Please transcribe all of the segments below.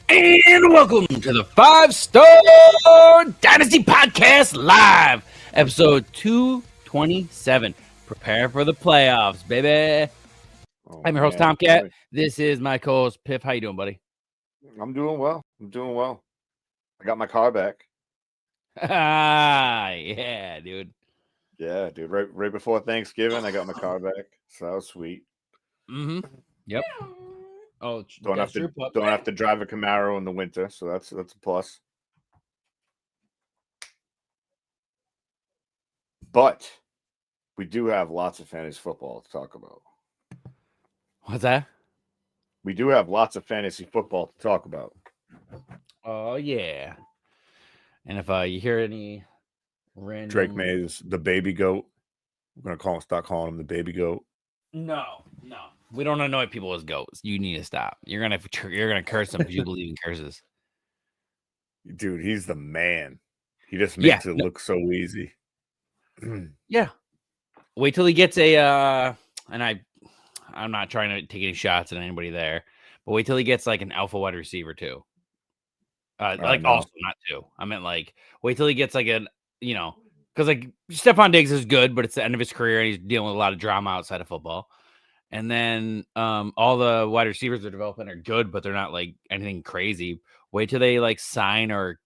And welcome to the 5-Star Dynasty Podcast Live, episode 227. Prepare for the playoffs, baby. I'm your host, Tomcat. Boy. This is my co-host, Piff. How you doing, buddy? I'm doing well. I got my car back. Yeah, dude. Yeah, dude. Right before Thanksgiving, I got my car back. So that was sweet. Mm-hmm. Yep. Oh, Don't have to drive a Camaro in the winter, so that's a plus. But we do have lots of fantasy football to talk about. What's that? We do have lots of fantasy football to talk about. Oh, yeah. And if you hear any random... Drake Mays, the baby goat. We're gonna start calling him the baby goat. No. We don't annoy people as goats. You need to stop. You're gonna curse them because you believe in curses. Dude, he's the man. He just makes it look so easy. Yeah. Wait till he gets a and I'm not trying to take any shots at anybody there, but wait till he gets like an alpha wide receiver too. Also not two. I meant like wait till he gets like because like Stephon Diggs is good, but it's the end of his career and he's dealing with a lot of drama outside of football. And then all the wide receivers they're developing are good, but they're not like anything crazy. Wait till they like sign or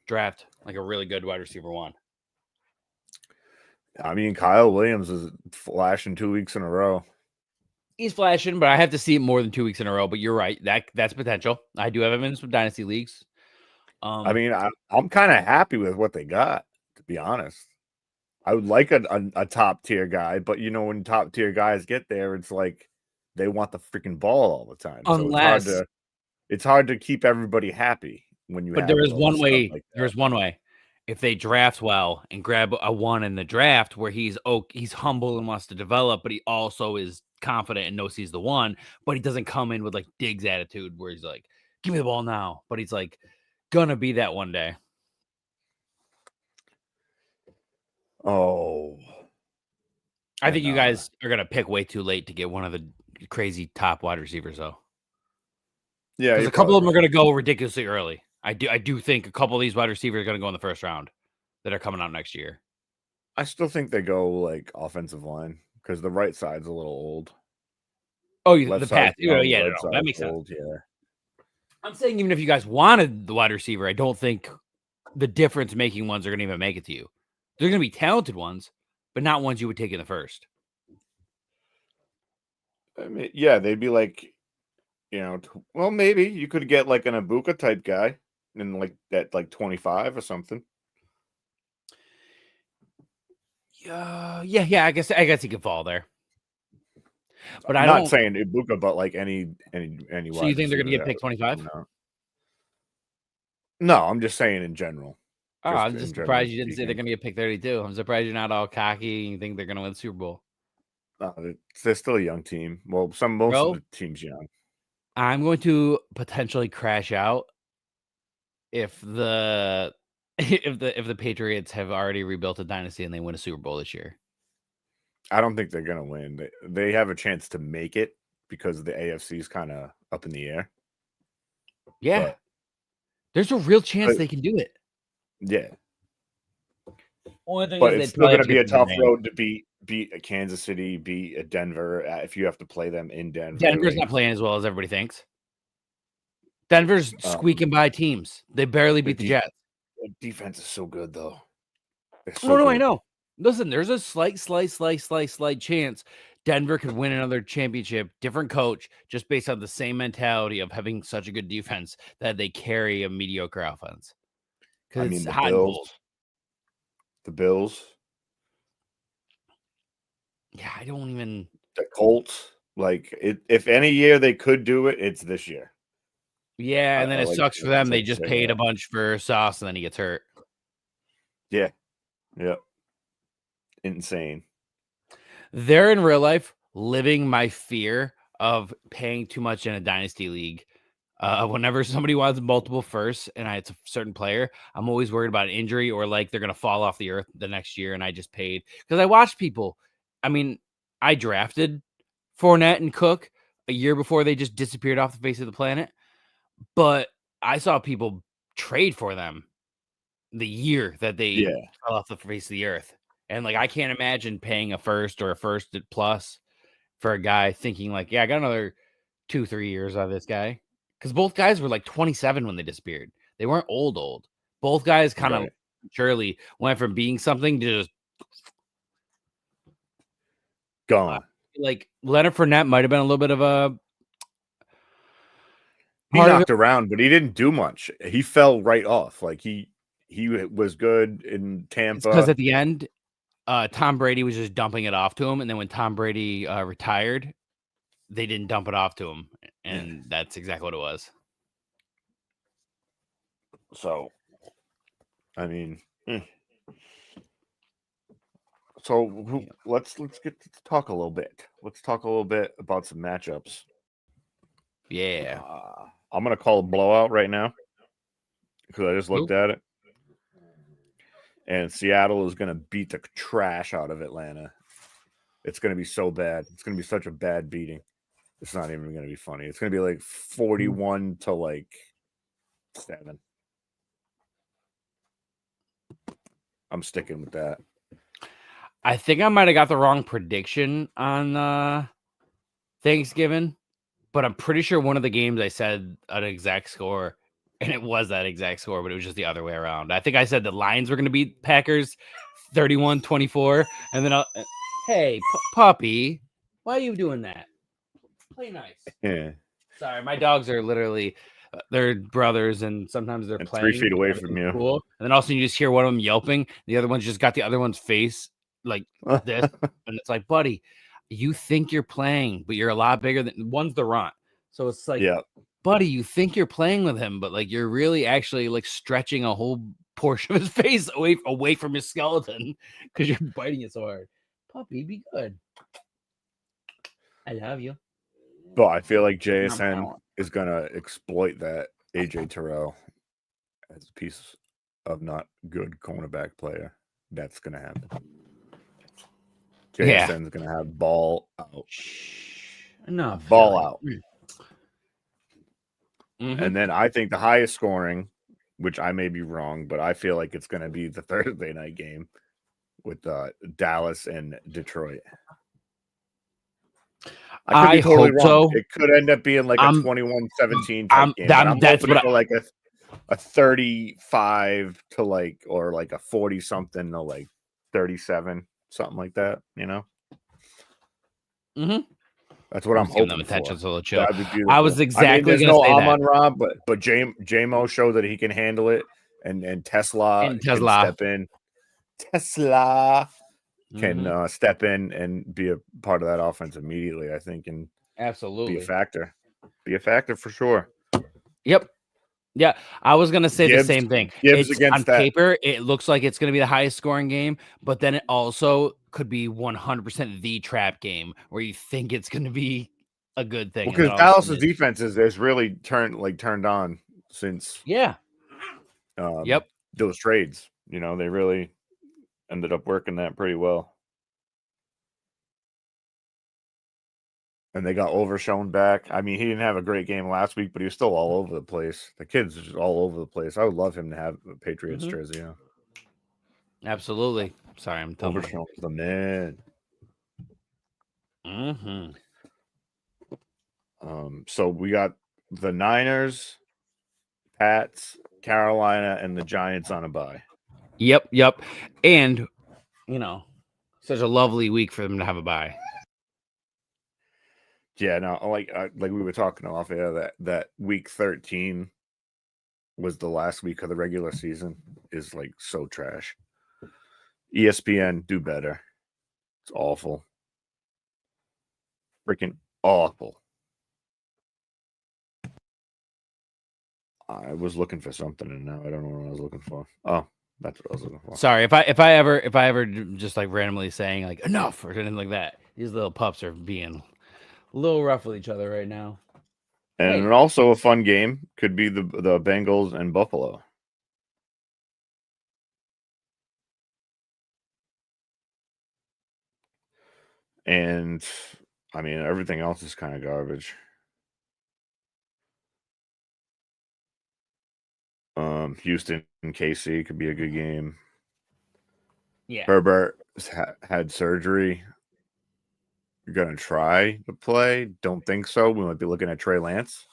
draft like a really good wide receiver one. I mean, Kyle Williams is flashing 2 weeks in a row. He's flashing, but I have to see it more than 2 weeks in a row. But you're right. That's potential. I do have him in some dynasty leagues. I mean, I'm kind of happy with what they got, to be honest. I would like a top tier guy, but when top tier guys get there, it's like they want the freaking ball all the time. Unless so it's hard to keep everybody happy when you. But there is one way. Like there's one way. If they draft well and grab a one in the draft where he's humble and wants to develop, but he also is confident and knows he's the one, but he doesn't come in with like Diggs attitude where he's like, "Give me the ball now," but he's like gonna be that one day. Oh, I think you guys are going to pick way too late to get one of the crazy top wide receivers, though. Yeah, because a couple of them are going to go ridiculously early. I do think a couple of these wide receivers are going to go in the first round that are coming out next year. I still think they go like offensive line because the right side's a little old. Oh, the path. That makes sense. Yeah. I'm saying even if you guys wanted the wide receiver, I don't think the difference-making ones are going to even make it to you. They're going to be talented ones, but not ones you would take in the first. I mean, yeah, they'd be like, well, maybe you could get like an Ibuka type guy in like that, like 25 or something. Yeah. I guess he could fall there. But I'm not saying Ibuka, but like any. So you think they're going to get picked 25? No, I'm just saying in general. I'm just surprised you didn't say they're going to get picked 32. I'm surprised you're not all cocky and you think they're going to win the Super Bowl. They're still a young team. Well, most of the team's young. I'm going to potentially crash out if the Patriots have already rebuilt a dynasty and they win a Super Bowl this year. I don't think they're going to win. They have a chance to make it because the AFC is kind of up in the air. Yeah. But There's a real chance they can do it. yeah. Only thing But is it's they'd still probably going have to to be get a through the tough Rams. road to beat a Kansas City, beat a Denver if you have to play them in Denver. Denver's not playing as well as everybody thinks. Denver's squeaking by teams. They barely beat the Jets. The defense is so good, though. No, I know. Listen, there's a slight chance Denver could win another championship, different coach, just based on the same mentality of having such a good defense that they carry a mediocre offense. I Because mean, it's hot and cold. The Bills. Yeah, I don't even. The Colts. Like, if any year they could do it, it's this year. Yeah, and then it sucks for them. They just paid a bunch for Sauce, and then he gets hurt. Yeah. Yep. Insane. They're in real life living my fear of paying too much in a dynasty league. Whenever somebody wants multiple firsts and it's a certain player, I'm always worried about injury or like they're going to fall off the earth the next year. And I just paid because I watched people. I mean, I drafted Fournette and Cook a year before they just disappeared off the face of the planet. But I saw people trade for them the year that they fell off the face of the earth. And like, I can't imagine paying a first or a first plus for a guy thinking like, yeah, I got another 2-3 years out of this guy. Because both guys were like 27 when they disappeared. They weren't old. Both guys kind of surely went from being something to just gone. Like Leonard Fournette might have been a little bit of a. He knocked around, but he didn't do much. He fell right off. Like he was good in Tampa. Because at the end, Tom Brady was just dumping it off to him, and then when Tom Brady retired, they didn't dump it off to him, and that's exactly what it was. So, I mean, so let's get to talk a little bit. Let's talk a little bit about some matchups. Yeah, I'm gonna call a blowout right now because I just looked at it, and Seattle is gonna beat the trash out of Atlanta. It's gonna be so bad. It's gonna be such a bad beating. It's not even gonna be funny. It's gonna be like 41 to like 7. I'm sticking with that. I think I might have got the wrong prediction on Thanksgiving, but I'm pretty sure one of the games I said an exact score, and it was that exact score, but it was just the other way around. I think I said the Lions were going to beat Packers 31-24, and then hey, puppy, why are you doing that? Play nice. Yeah. Sorry, my dogs are literally they're brothers, and sometimes they're playing 3 feet away from you. Cool. And then all of a sudden you just hear one of them yelping. The other one's just got the other one's face like this, and it's like, buddy, you think you're playing, but you're a lot bigger than one's the runt. So it's like, buddy, you think you're playing with him, but like you're really actually like stretching a whole portion of his face away from his skeleton because you're biting it so hard. Puppy, be good. I love you. But I feel like JSN is going to exploit that AJ Terrell as a piece of not good cornerback player. That's going to happen. JSN's going to have ball out. Enough. Ball out. And then I think the highest scoring, which I may be wrong, but I feel like it's going to be the Thursday night game with Dallas and Detroit. I could be totally wrong. So. It could end up being like a 21-17 type game. I'm hoping for like a 35 to like, or like a 40 something to like 37, something like that. You know. That's what I'm hoping for. I was exactly. There's no Amon-Ra, but J-Mo showed that he can handle it, and Tesla can step in. Tesla can step in and be a part of that offense immediately, I think, and absolutely be a factor. Be a factor for sure. Yep. Yeah, I was gonna say the same thing. On paper, it looks like it's gonna be the highest scoring game, but then it also could be 100% the trap game where you think it's gonna be a good thing. Because Dallas's defense is really turned on since those trades. You know, they really ended up working that pretty well. And they got Overshown back. I mean, he didn't have a great game last week, but he was still all over the place. The kid's just all over the place. I would love him to have a Patriots jersey. Yeah. Absolutely. Sorry, I'm telling you. Overshown's the man. So we got the Niners, Pats, Carolina, and the Giants on a bye. Yep. And, such a lovely week for them to have a bye. Yeah, no, like we were talking off air that week 13 was the last week of the regular season is like so trash. ESPN, do better. It's awful. Freaking awful. I was looking for something and now I don't know what I was looking for. Oh, that's what I was looking for. Sorry, if I ever just like randomly saying like enough or anything like that. These little pups are being a little rough with each other right now. And also a fun game could be the Bengals and Buffalo. And I mean, everything else is kind of garbage. Houston and KC could be a good game. Yeah. Herbert had surgery. You're going to try to play? Don't think so. We might be looking at Trey Lance.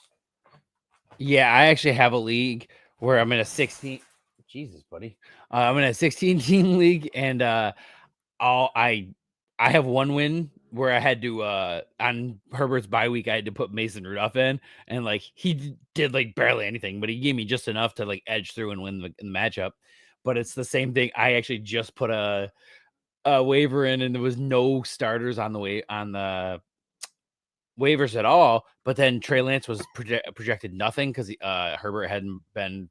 Yeah, I actually have a league where I'm in a 16. Jesus, buddy. I'm in a 16-team league, and I have one win where I had to on Herbert's bye week I had to put Mason Rudolph in, and like he did like barely anything, but he gave me just enough to like edge through and win the matchup. But it's the same thing. I actually just put a waiver in, and there was no starters on the waivers at all. But then Trey Lance was projected nothing because Herbert hadn't been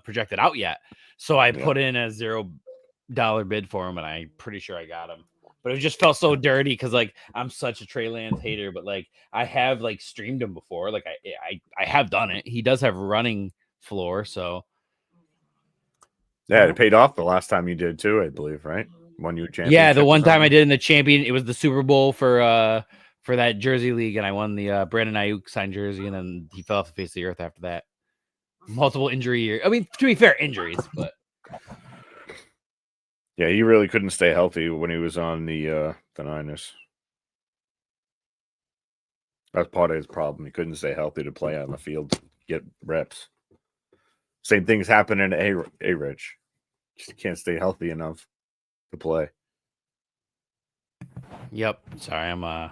projected out yet. So I put in a $0 bid for him, and I'm pretty sure I got him. But it just felt so dirty because like I'm such a Trey Lance hater, but like I have like streamed him before. Like I have done it. He does have running floor, so yeah, it paid off the last time you did too, I believe, right? Won you a championship. Yeah, the one time I did in the champion, it was the Super Bowl for that Jersey league, and I won the Brandon Ayuk signed jersey, and then he fell off the face of the earth after that. Multiple injury year. I mean, to be fair, injuries, but yeah, he really couldn't stay healthy when he was on the Niners. That's part of his problem. He couldn't stay healthy to play on the field, get reps. Same thing's happening to A-Rich. Just can't stay healthy enough to play. Yep. Sorry, I'm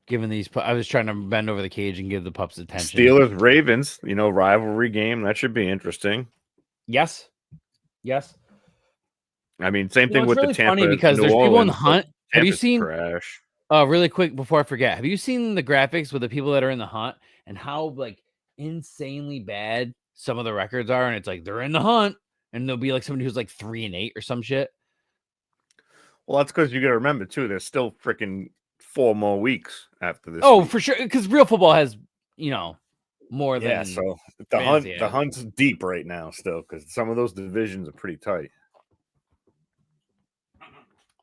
giving these. I was trying to bend over the cage and give the pups attention. Steelers Ravens, rivalry game. That should be interesting. Yes. I mean, same thing with really the Tampa. Funny because New there's Orleans, people in the hunt. Have you seen? Trash. Really quick before I forget, have you seen the graphics with the people that are in the hunt and how like insanely bad some of the records are? And it's like they're in the hunt, and there'll be like somebody who's like 3-8 or some shit. Well, that's because you got to remember too. There's still freaking 4 more weeks after this. Oh, week. For sure, because real football has more than so the hunt's deep right now still because some of those divisions are pretty tight.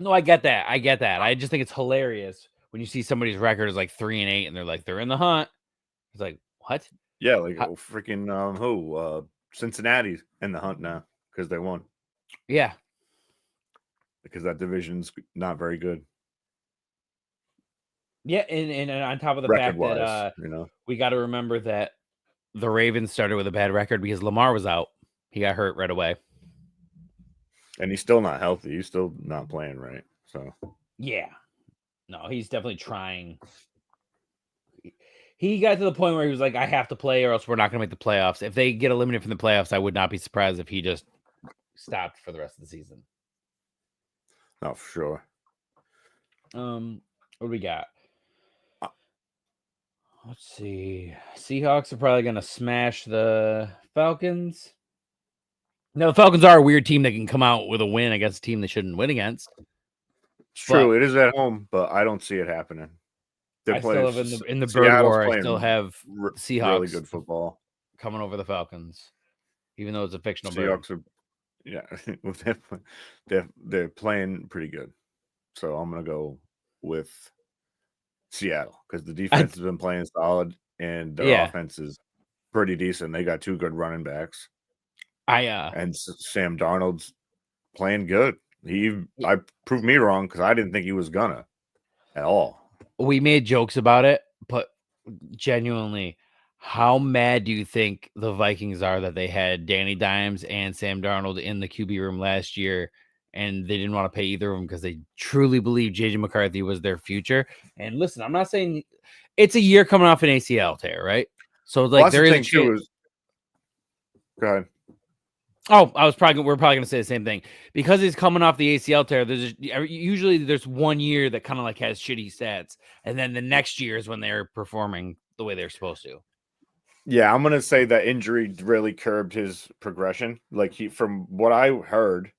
No, I get that. I just think it's hilarious when you see somebody's record is like 3-8 and they're like they're in the hunt. It's like what? Yeah, like freaking Cincinnati's in the hunt now because they won. Yeah, because that division's not very good. Yeah, and on top of the fact that we got to remember that the Ravens started with a bad record because Lamar was out. He got hurt right away. And he's still not healthy. He's still not playing right. So yeah. No, he's definitely trying. He got to the point where he was like, I have to play or else we're not going to make the playoffs. If they get eliminated from the playoffs, I would not be surprised if he just stopped for the rest of the season. No, for sure. What do we got? Let's see. Seahawks are probably going to smash the Falcons. No, the Falcons are a weird team that can come out with a win against a team they shouldn't win against. It's true. It is at home, but I don't see it happening. I still have in the Bird War, I still have Seahawks really good football coming over the Falcons, even though it's a fictional Seahawks bird. They're playing pretty good. So I'm going to go with Seattle because the defense has been playing solid and their Yeah. offense is pretty decent. They got 2 good running backs. And Sam Darnold's playing good. I proved me wrong because I didn't think he was gonna at all. We made jokes about it, but genuinely, how mad do you think the Vikings are that they had Danny Dimes and Sam Darnold in the QB room last year, and they didn't want to pay either of them because they truly believed JJ McCarthy was their future? And listen, I'm not saying it's a year coming off an ACL tear, right? So like there is a chance. Go ahead. Oh, we're probably gonna say the same thing because he's coming off the ACL tear. Usually there's 1 year that kind of like has shitty stats, and then the next year is when they're performing the way they're supposed to. Yeah, I'm gonna say that injury really curbed his progression. Like from what I heard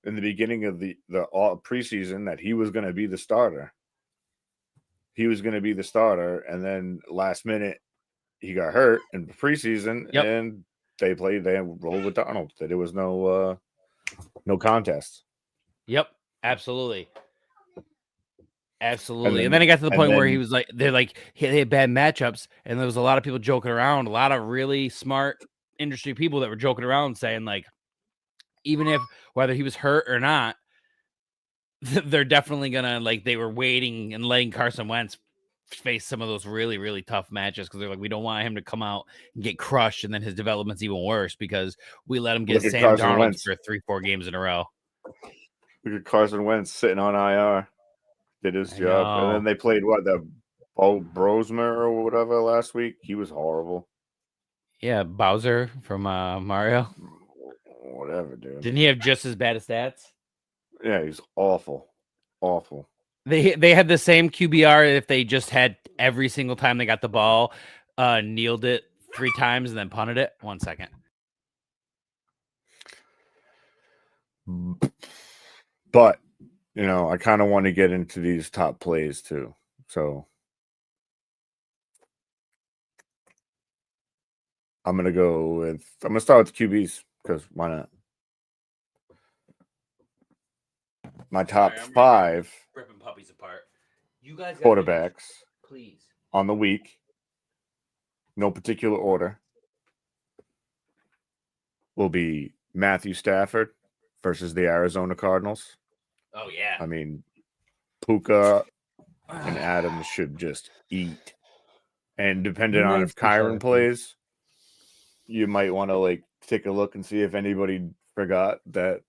in the beginning of the preseason, that he was gonna be the starter. He was gonna be the starter, and then last minute he got hurt in preseason, and they rolled with Donald. That it was no contest. Yep, absolutely. And then it got to the point where he was like, they had bad matchups, and there was a lot of people joking around, a lot of really smart industry people that were joking around saying, like, even if whether he was hurt or not, they're definitely gonna they were waiting and letting Carson Wentz face some of those really, really tough matches because they're like, we don't want him to come out and get crushed, and then his development's even worse because we let him get Sam Darnold for 3-4 games in a row. Look at Carson Wentz sitting on IR. Did his job. And then they played the Brosmer or whatever last week. He was horrible. Yeah, Bowser from Mario. Whatever, dude. Didn't he have just as bad as stats? Yeah, he's awful. Awful. They had the same QBR if they just had every single time they got the ball, kneeled it 3 times and then punted it. 1 second. But I kind of want to get into these top plays too. So I'm going to start with the QBs because why not? My top 5 ripping puppies apart. You guys quarterbacks please on the week, no particular order, will be Matthew Stafford versus the Arizona Cardinals. Oh, yeah. I mean, Puka and Adams should just eat. And depending on if Kyron plays, you might want to take a look and see if anybody forgot that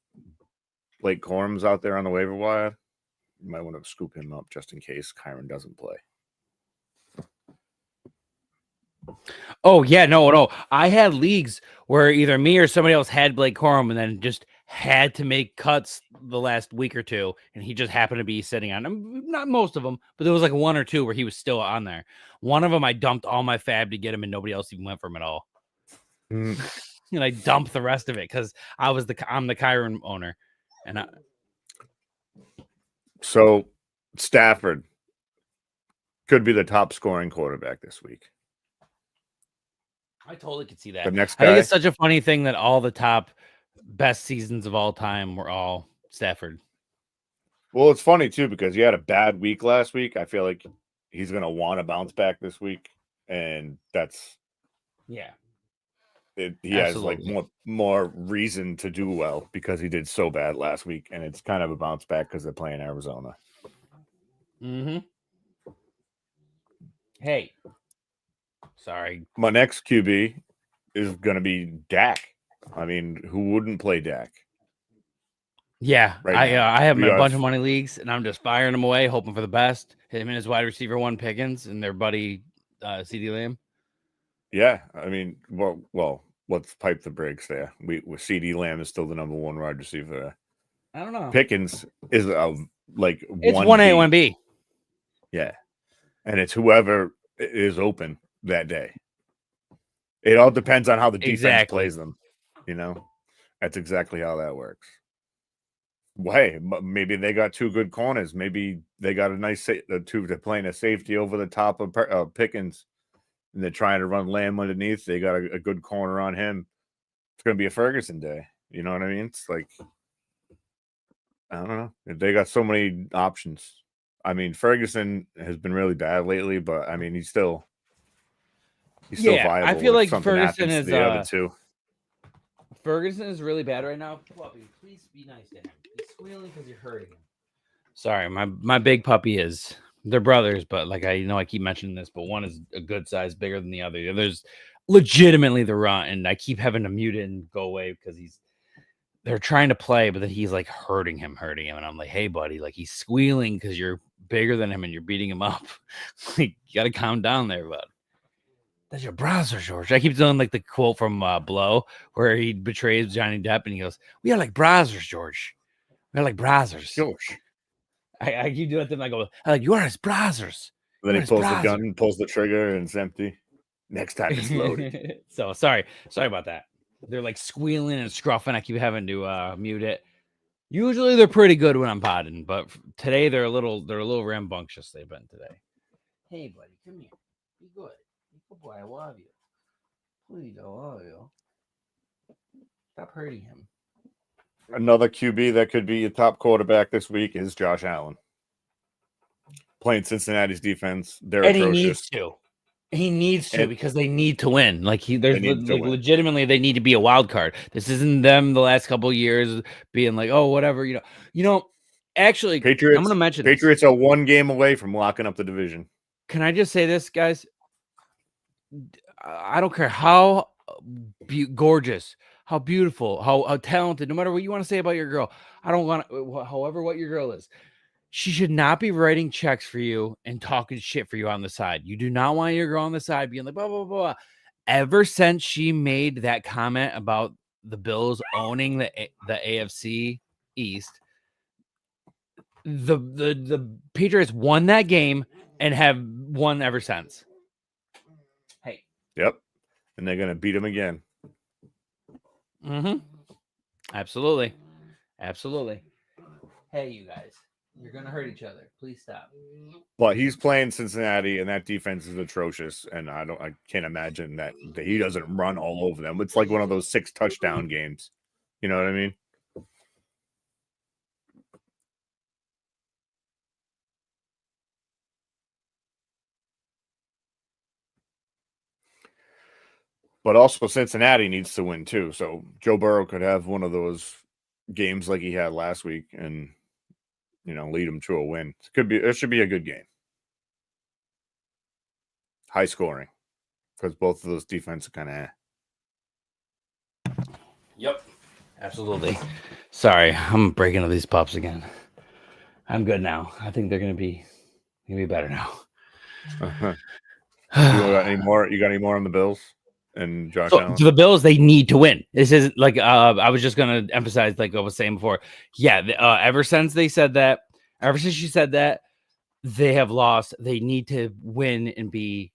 Blake Corum's out there on the waiver wire. You might want to scoop him up just in case Kyron doesn't play. Oh, yeah, no. I had leagues where either me or somebody else had Blake Corum and then just had to make cuts the last week or two, and he just happened to be sitting on them. Not most of them, but there was 1 or 2 where he was still on there. One of them, I dumped all my fab to get him, and nobody else even went for him at all. And I dumped the rest of it because I'm the Kyron owner, and so Stafford could be the top scoring quarterback this week. I totally could see that. The next guy, I think it's such a funny thing that all the top best seasons of all time were all Stafford. Well, it's funny too because he had a bad week last week. I feel like he's going to want to bounce back this week, and that's he Absolutely. Has more reason to do well because he did so bad last week, and it's kind of a bounce back because they're playing Arizona. Mm-hmm. Hey, sorry. My next QB is going to be Dak. I mean, who wouldn't play Dak? Yeah, I have him in a bunch of money leagues, and I'm just firing him away, hoping for the best. Him and his wide receiver 1 Pickens and their buddy CD Lamb. Yeah, I mean, well, let's pipe the brakes there. CD Lamb is still the number 1 wide receiver. I don't know. Pickens is it's 1A, 1B. Yeah, and it's whoever is open that day. It all depends on how the defense plays them. That's exactly how that works. Well, hey, maybe they got 2 good corners. Maybe they got a nice 2 to playing a safety over the top of Pickens, and they're trying to run Lamb underneath. They got a good corner on him. It's going to be a Ferguson day. You know what I mean? It's like, I don't know. They got so many options. I mean, Ferguson has been really bad lately, but I mean, he's still Yeah, I viable feel if like something Ferguson happens to is the other two. Ferguson is really bad right now. Puppy, please be nice to him. He's squealing because you're hurting him. Sorry, my big puppy is. They're brothers, but like I keep mentioning this, but one is a good size bigger than the other. The other's legitimately the runt, and I keep having to mute it and go away because they're trying to play, but then he's like hurting him, and I'm like, hey buddy, like he's squealing because you're bigger than him and you're beating him up. Like you gotta calm down there, bud. That's your browser, George. I keep doing like the quote from Blow where he betrays Johnny Depp and he goes, "We are like browsers, George. We are like browsers." George. I keep doing it to him. I go, "You are his browsers." Then he pulls the gun, pulls the trigger, and it's empty. Next time it's loaded. So sorry about that. They're like squealing and scruffing. I keep having to mute it. Usually they're pretty good when I'm potting, but today they're a little rambunctious. They've been today. Hey, buddy, come here. Be good. Be good boy. I love you. Please, I love you. Stop hurting him. Another QB that could be a top quarterback this week is Josh Allen. Playing Cincinnati's defense, they're atrocious. He needs to because they need to win. Like legitimately, they need to be a wild card. This isn't them the last couple of years being like, oh, whatever. Actually, Patriots. I'm going to mention Patriots are one game away from locking up the division. Can I just say this, guys? I don't care how gorgeous, how beautiful, how talented, no matter what you want to say about your girl. I don't want to, however, what your girl is. She should not be writing checks for you and talking shit for you on the side. You do not want your girl on the side being like, blah, blah, blah. Ever since she made that comment about the Bills owning the AFC East, the Patriots won that game and have won ever since. Hey. Yep. And they're going to beat them again. Mm-hmm. Absolutely. Hey, you guys. You're going to hurt each other. Please stop. But he's playing Cincinnati, and that defense is atrocious. And I can't imagine that he doesn't run all over them. It's like one of those 6 touchdown games. You know what I mean? But also Cincinnati needs to win too. So Joe Burrow could have one of those games like he had last week and lead them to a win. It should be a good game. High scoring. Because both of those defenses are kind of Yep. Absolutely. Sorry, I'm breaking up these pups again. I'm good now. I think they're gonna be better now. You got any more? You got any more on the Bills and Josh Allen? To the Bills, they need to win. This isn't like I was just gonna emphasize, like I was saying before. Yeah, ever since she said that, they have lost. They need to win and be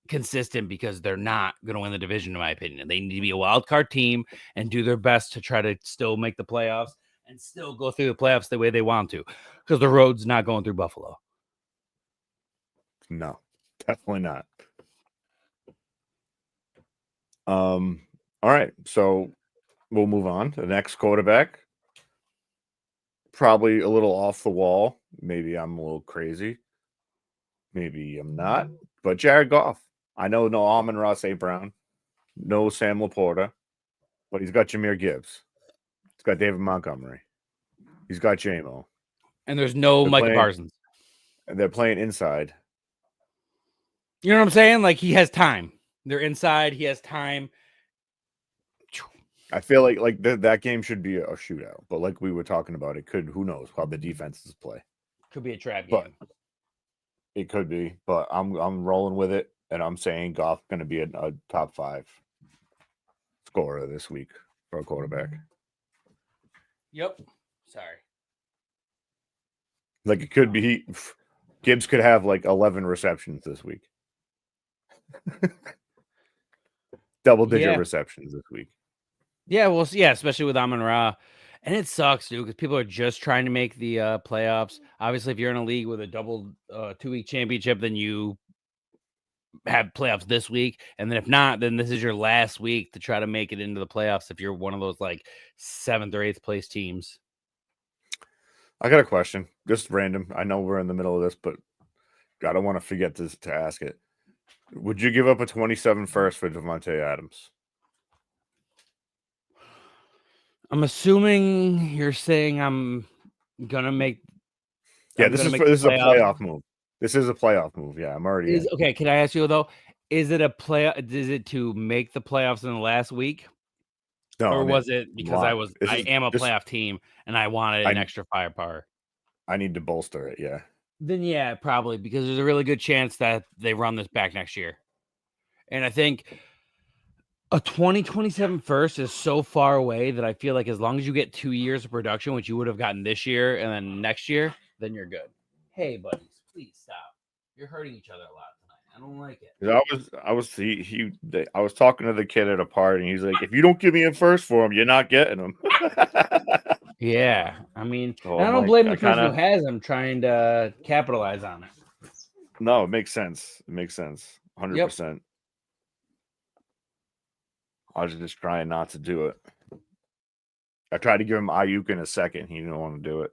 consistent because they're not going to win the division, in my opinion. They need to be a wild card team and do their best to try to still make the playoffs and still go through the playoffs the way they want to, because the road's not going through Buffalo. No, definitely not. All right, so we'll move on to the next quarterback. Probably a little off the wall. Maybe I'm a little crazy. Maybe I'm not. But Jared Goff. I know no Amon-Ra St. Brown, no Sam Laporta, but he's got Jahmyr Gibbs. He's got David Montgomery. He's got J-Mo. And there's no Micah Parsons. And they're playing inside. You know what I'm saying? Like, he has time. They're inside. He has time. I feel like that game should be a shootout. But like we were talking about, it could, who knows how the defenses play. Could be a trap game. But it could be. But I'm rolling with it. And I'm saying Goff going to be a top 5 scorer this week for a quarterback. Yep. Sorry. Like, it could be Gibbs could have like 11 receptions this week. Double-digit receptions this week. Yeah, well, yeah, especially with Amon-Ra. And it sucks, dude, because people are just trying to make the playoffs. Obviously, if you're in a league with a double 2-week championship, then you have playoffs this week. And then if not, then this is your last week to try to make it into the playoffs if you're one of those like 7th or 8th place teams. I got a question, just random. I know we're in the middle of this, but I don't want to forget to ask it. Would you give up a 27 first for Devontae Adams? I'm assuming you're saying I'm gonna make. Yeah, I'm this gonna is make this is the a playoffs. playoff move. This is a playoff move. Yeah, I'm already in. Okay? Can I ask you though? Is it a play? Is it to make the playoffs in the last week, No, or I mean was it because lock. I am a playoff team and I wanted an I extra firepower? I need to bolster it. Yeah. Then yeah, probably because there's a really good chance that they run this back next year, and I think a 2027 first is so far away that I feel like as long as you get 2 years of production, which you would have gotten this year and then next year, then you're good. Hey, buddies, please stop. You're hurting each other a lot tonight. I don't like it. I was talking to the kid at a party, and he's like, "If you don't give me a first for him, you're not getting him." Yeah, I mean, So and I I'm don't like, blame I the person kind who of has them trying to capitalize on it. no, it makes sense. It makes sense, Yep. 100%. I was just trying not to do it. I tried to give him Ayuk in a second. He didn't want to do it.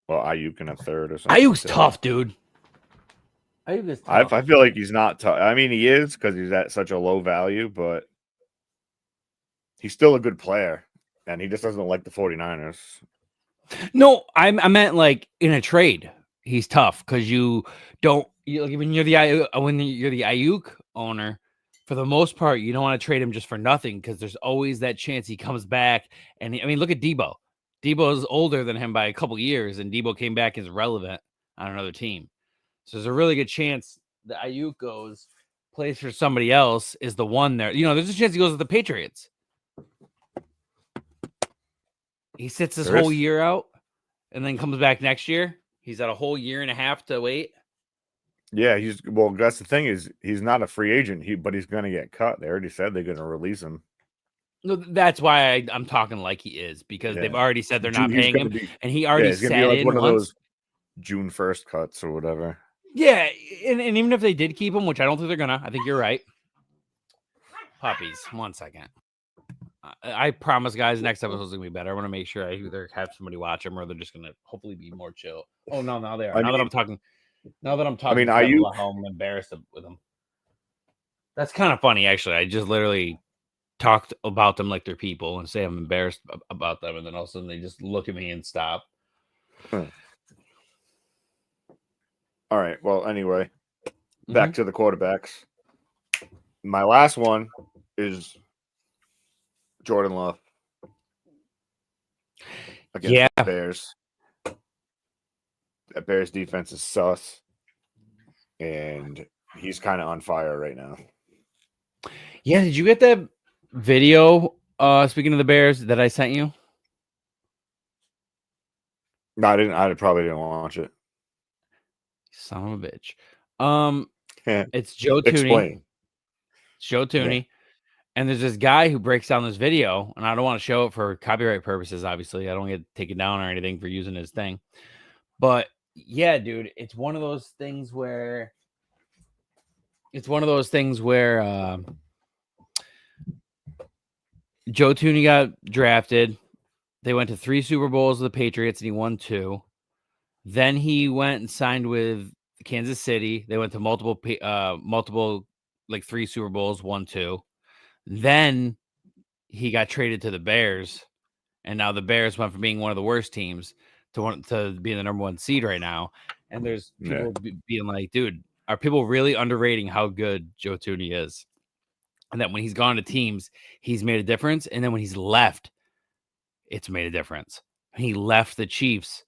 Well, Ayuk in a third or something. Ayuk's too. tough, dude. Ayuk is tough. I feel like he's not tough. I mean, he is because he's at such a low value, but he's still a good player, and he just doesn't like the 49ers. No, I meant like in a trade. He's tough because you don't when you're the Ayuk owner. For the most part, you don't want to trade him just for nothing because there's always that chance he comes back. And I mean, look at Debo. Debo is older than him by a couple years, and Debo came back as relevant on another team. So there's a really good chance that Ayuk goes, plays for somebody else, is the one there. There's a chance he goes with the Patriots. He sits this whole year out and then comes back next year. He's got a whole year and a half to wait. Yeah, that's the thing is he's not a free agent, but he's going to get cut. They already said they're going to release him. No, that's why I'm talking like he is because they've already said they're not paying him, and he already he's sat gonna be like in one of once. those June 1st cuts or whatever. Yeah, and even if they did keep him, which I don't think they're gonna, I think you're right. Puppies, 1 second. I promise, guys, next episode's gonna be better. I want to make sure I either have somebody watch them or they're just gonna hopefully be more chill. Oh no, now they are. Now that I'm talking, I mean, Ayuk, how I'm embarrassed with them. That's kind of funny, actually. I just literally talked about them like they're people and say I'm embarrassed about them, and then all of a sudden they just look at me and stop. All right. Well, anyway, back to the quarterbacks. My last one is Jordan Love against the Bears. That Bears defense is sus, and he's kind of on fire right now. Yeah, did you get that video? Speaking of the Bears, that I sent you. No, I didn't. I probably didn't watch it. Son of a bitch. It's Joe Tooney. Explain. It's Joe Tooney. Yeah. And there's this guy who breaks down this video, and I don't want to show it for copyright purposes, obviously. I don't get taken down or anything for using his thing. But yeah, dude, it's one of those things where Joe Tooney got drafted. They went to 3 Super Bowls with the Patriots, and he won 2. Then he went and signed with Kansas City. They went to multiple like 3 Super Bowls, 1, 2. Then he got traded to the Bears, and now the Bears went from being one of the worst teams to being the number 1 seed right now. And there's people being like, dude, are people really underrating how good Joe Tooney is? And that when he's gone to teams, he's made a difference. And then when he's left, it's made a difference. He left the Chiefs,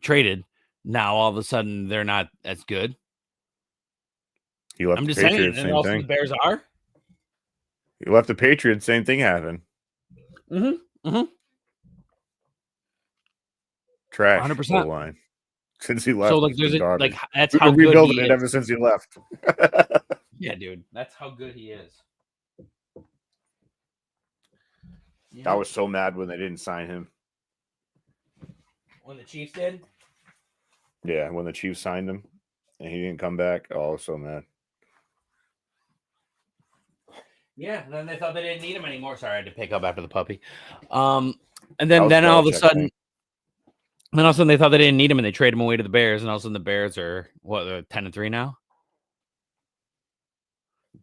traded. Now all of a sudden they're not as good. He left the Patriots, same thing. The Bears are. He left the Patriots, same thing happened. Trash. 100%. Line. Since he left, so like there's like that's how good he is. Ever since he left. Yeah, dude, that's how good he is. Yeah. I was so mad when they didn't sign him. When the Chiefs did? Yeah, when the Chiefs signed him and he didn't come back. Oh, I was so mad. Yeah, and then they thought they didn't need him anymore. Sorry, I had to pick up after the puppy. And That then was all of a Belichick sudden, thing. they thought they didn't need him and they traded him away to the Bears. And all of a sudden the Bears are what, 10-3 now?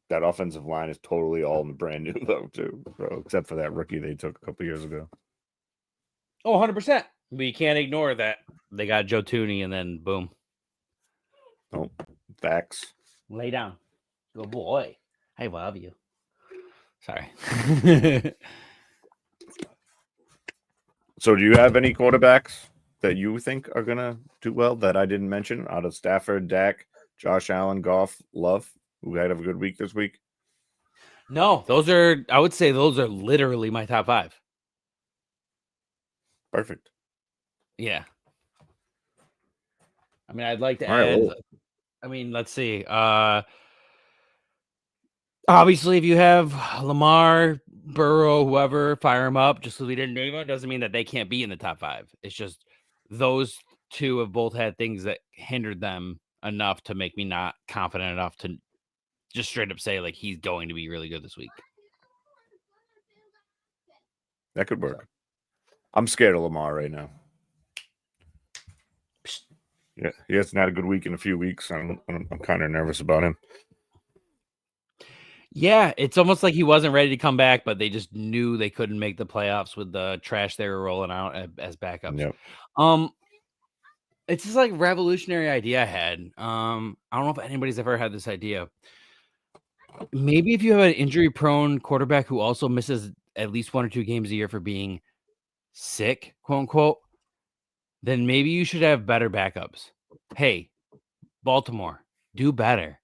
That offensive line is totally all brand new though, too, bro. Except for that rookie they took a couple years ago. Oh, 100%. But you can't ignore that they got Joe Tooney and then boom. Oh, facts. Lay down. Good boy. I love you. Sorry. So do you have any quarterbacks that you think are gonna do well that I didn't mention out of Stafford, Dak, Josh Allen, Goff, Love, who had a good week this week? No, I would say those are literally my top 5. Perfect. Yeah. I mean, I'd like to All right, add. well, I mean, let's see. Obviously, if you have Lamar, Burrow, whoever, fire them up. Just because we didn't name them doesn't mean that they can't be in the top 5. It's just those two have both had things that hindered them enough to make me not confident enough to just straight up say like he's going to be really good this week. that could work. I'm scared of Lamar right now. Yeah, he hasn't had a good week in a few weeks. I'm kind of nervous about him. Yeah, it's almost like he wasn't ready to come back, but they just knew they couldn't make the playoffs with the trash they were rolling out as backups. Yep. It's just like revolutionary idea I had. I don't know if anybody's ever had this idea. Maybe if you have an injury-prone quarterback who also misses at least 1 or 2 games a year for being sick, quote unquote, then maybe you should have better backups. Hey, Baltimore, do better.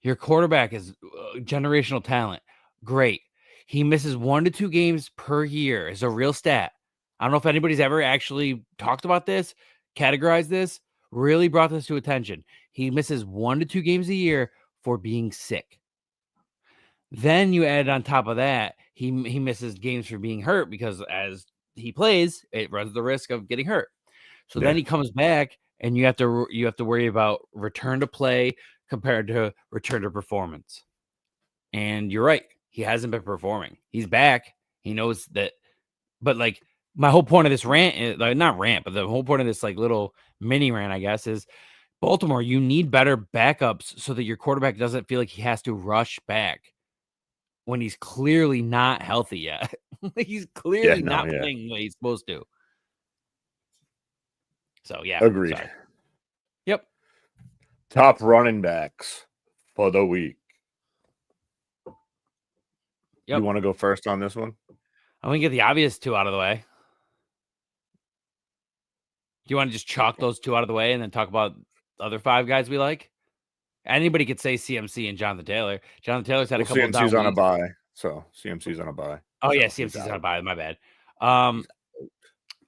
Your quarterback is generational talent. Great. He misses 1 to 2 games per year. Is a real stat. I don't know if anybody's ever actually talked about this, categorized this, really brought this to attention. He misses 1 to 2 games a year for being sick. Then you add on top of that, he misses games for being hurt because as he plays, it runs the risk of getting hurt. So then he comes back and you have to worry about return to play compared to return to performance. And you're right. He hasn't been performing. He's back. He knows that. But like my whole point of this rant, like not rant, but the whole point of this like little mini rant, I guess, is Baltimore, you need better backups so that your quarterback doesn't feel like he has to rush back when he's clearly not healthy yet. He's clearly not playing the way he's supposed to. So yeah. Agreed. Sorry. Yep. Top running backs for the week. Yep. You want to go first on this one? I'm gonna get the obvious 2 out of the way. Do you want to just chalk those 2 out of the way and then talk about the other 5 guys we like? Anybody could say CMC and Jonathan Taylor. Jonathan Taylor's had a couple of CMC's on a bye, so CMC's on a bye. Oh yeah, CMC's on a bye. My bad.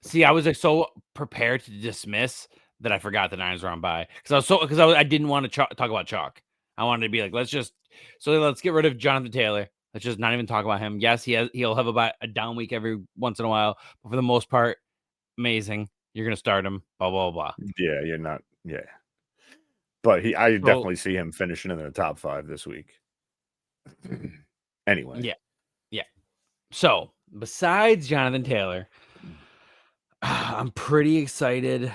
See, I was like so prepared to dismiss that I forgot the Niners were on bye because I didn't want to talk about chalk. I wanted to be like, let's get rid of Jonathan Taylor. Let's just not even talk about him. Yes, he'll have a down week every once in a while, but for the most part, amazing. You're gonna start him. Blah blah blah. Yeah, you're not. Yeah, but I definitely see him finishing in the top 5 this week. Anyway. Yeah. So besides Jonathan Taylor, I'm pretty excited.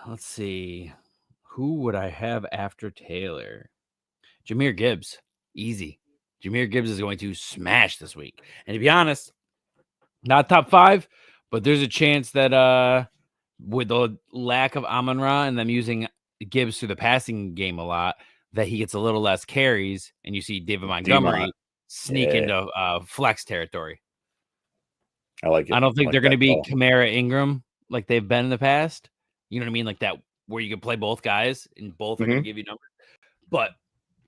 Let's see. Who would I have after Taylor? Jahmyr Gibbs. Easy. Jahmyr Gibbs is going to smash this week. And to be honest, not top 5, but there's a chance that with the lack of Amon-Ra and them using Gibbs through the passing game a lot, that he gets a little less carries, and you see David Montgomery sneak into flex territory. I like it. I don't think they're going to be Kamara Ingram like they've been in the past. You know what I mean? Like that, where you can play both guys and both are going to give you numbers. But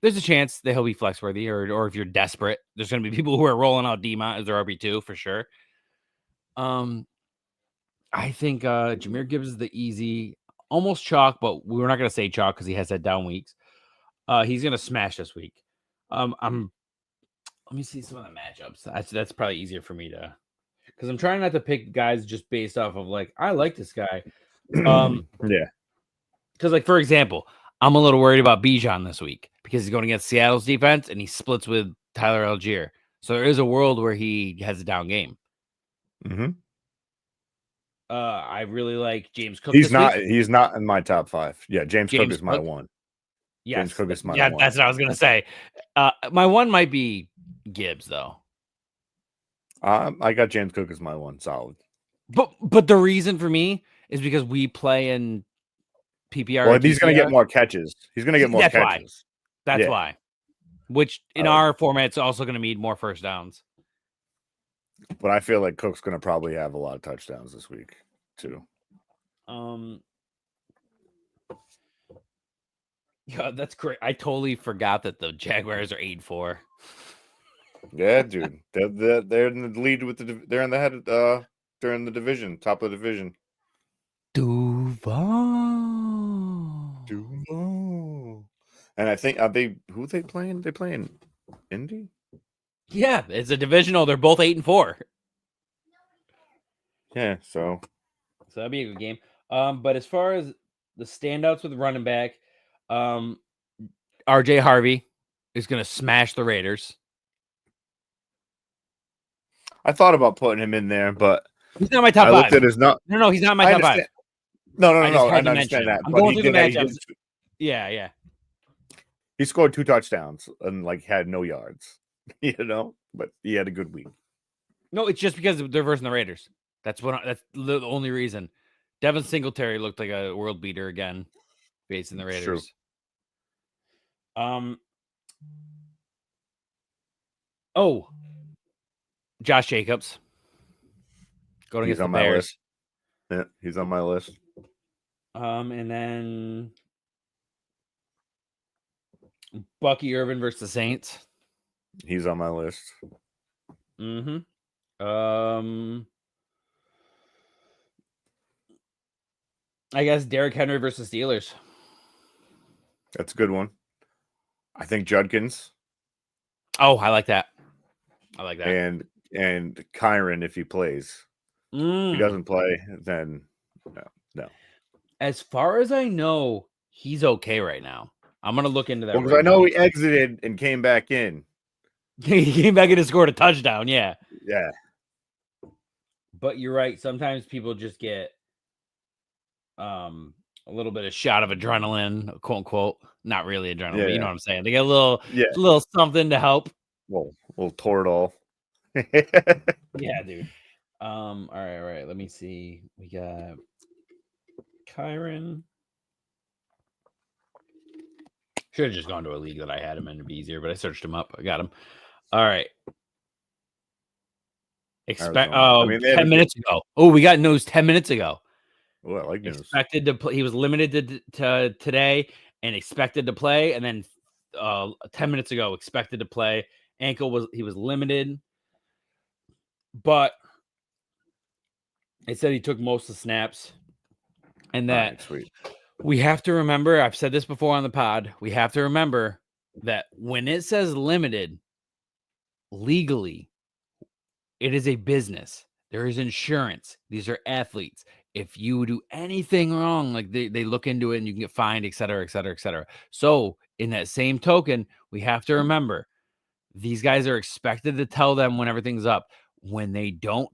there's a chance that he'll be flex worthy, or if you're desperate, there's going to be people who are rolling out D-Mont as their RB2 for sure. I think Jahmyr Gibbs is the easy, almost chalk, but we're not going to say chalk because he has had down weeks. He's going to smash this week. Let me see some of the matchups. That's probably easier for me to, because I'm trying not to pick guys just based off of like, I like this guy. Yeah. Because like, for example, I'm a little worried about Bijan this week because he's going against Seattle's defense and he splits with Tyler Algier. So there is a world where he has a down game. I really like James Cook. He's this week. He's not in my top 5. Yeah, James Cook is my one. Yes, James Cook is my one. That's what I was gonna say. My one might be Gibbs though. I got James Cook as my one, solid. But the reason for me is because we play in PPR. Well, he's going to get more catches. He's going to get more catches. That's why. Which in our format, it's also going to need more first downs. But I feel like Cook's going to probably have a lot of touchdowns this week too. Yeah, that's great. I totally forgot that the Jaguars are 8-4. Yeah, dude, they're in the lead with they're in the head. They're in the division, top of the division. Duval. And I think who they playing? They playing Indy? Yeah, it's a divisional. They're both 8-4. Yeah, so that'd be a good game. But as far as the standouts with running back, RJ Harvey is going to smash the Raiders. I thought about putting him in there, but he's not my top 5. Looked at his No, he's not my top 5. No. I understand that. I'm going through the matchups. Yeah. He scored 2 touchdowns and had no yards, but he had a good week. No, it's just because they're versing the Raiders. That's the only reason. Devin Singletary looked like a world beater again, facing the Raiders. True. Josh Jacobs. Going against the Bears. Yeah, he's on my list. And then Bucky Irvin versus the Saints. He's on my list. Mm-hmm. I guess Derrick Henry versus Steelers. That's a good one. I think Judkins. Oh, I like that. And Kyron if he plays. If he doesn't play, then no. As far as I know, he's okay right now. I'm gonna look into that. Because I know he exited and came back in. He came back in and scored a touchdown. Yeah. Yeah. But you're right. Sometimes people just get a little bit of shot of adrenaline, quote unquote. Not really adrenaline, but you know what I'm saying. They get a little something to help. Well, we'll Toradol. Yeah, dude. All right. Let me see. We got Kyron. Should have just gone to a league that I had him in to be easier, but I searched him up. I got him. All right. 10 minutes ago. Oh, we got news 10 minutes ago. Oh, I like news. Expected to play. He was limited to today and expected to play, and then 10 minutes ago expected to play. He was limited, but it said he took most of the snaps, and that sweet. We have to remember. I've said this before on the pod. We have to remember that when it says limited, legally, it is a business. There is insurance. These are athletes. If you do anything wrong, they look into it and you can get fined, et cetera, et cetera, et cetera. So in that same token, we have to remember these guys are expected to tell them when everything's up. When they don't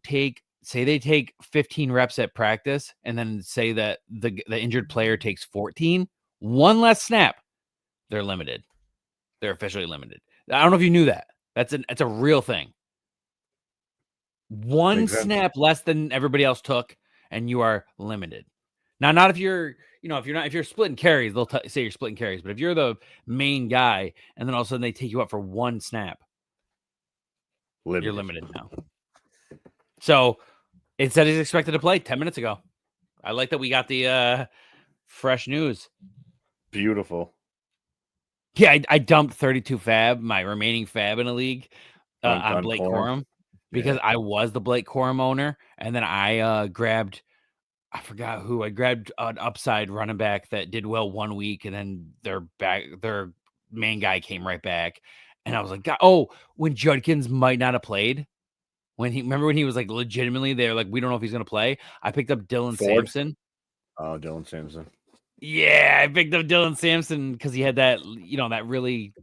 say they take 15 reps at practice and then say that the injured player takes 14, one less snap, they're limited. They're officially limited. I don't know if you knew that. That's a real thing. One snap less than everybody else took, and you are limited. Now, not if you're splitting carries, they'll say you're splitting carries. But if you're the main guy, and then all of a sudden they take you up for one snap, you're limited now. So it said he's expected to play 10 minutes ago. I like that we got the fresh news. Beautiful. Yeah, I dumped 32 fab, my remaining fab in a league on Blake Corum. Because I was the Blake Corum owner, and then I grabbed, I forgot who. I grabbed an upside running back that did well 1 week, and then their main guy came right back, and I was like, when Judkins might not have played, when he was legitimately there, we don't know if he's gonna play. I picked up Dylan Sampson. Oh, Dylan Sampson. Yeah, I picked up Dylan Sampson because he had that, that really.